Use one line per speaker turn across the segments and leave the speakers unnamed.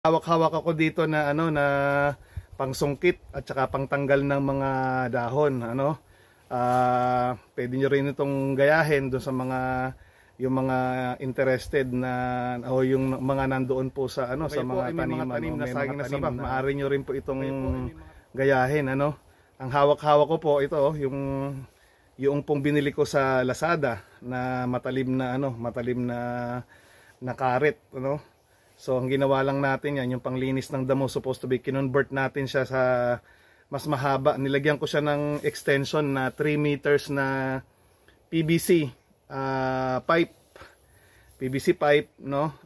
Hawak-hawak ako dito na ano na pangsungkit at saka pangtanggal ng mga dahon, ano. Pwede nyo rin itong gayahin doon sa yung mga interested na o yung mga nandoon po sa ano sa mga tanim na saging na sabak. Maaari nyo rin po itong gayahin, ano. Ang hawak-hawak ko po ito, yung pong binili ko sa Lazada na matalim na karet, ano. So ang ginawa lang natin yan, yung panglinis ng damo, supposed to be kinonvert natin siya sa mas mahaba. Nilagyan ko siya ng extension na 3 meters na PVC pipe. PVC pipe, no?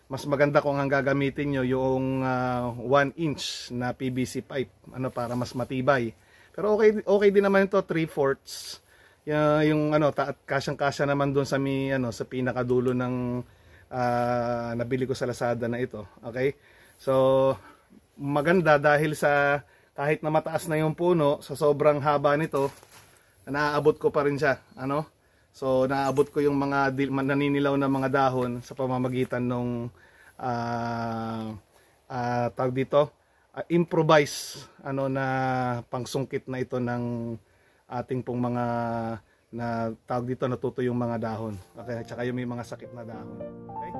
Mas maganda kung ang gagamitin nyo yung 1 inch na PVC pipe, ano, para mas matibay. Pero okay din naman ito, 3/4. Yung ano, kasyang-kasya naman doon sa sa pinakadulo ng nabili ko sa Lazada na ito. Okay? So maganda dahil sa kahit na mataas na yung puno, sa sobrang haba nito, naaabot ko pa rin siya, ano? So naaabot ko yung mga naninilaw na mga dahon sa pamamagitan ng tawag dito, improvise ano na pangsungkit na ito ng ating pong mga na tawag dito, natuto yung mga dahon. Okay, at saka yung may mga sakit na dahon. Okay?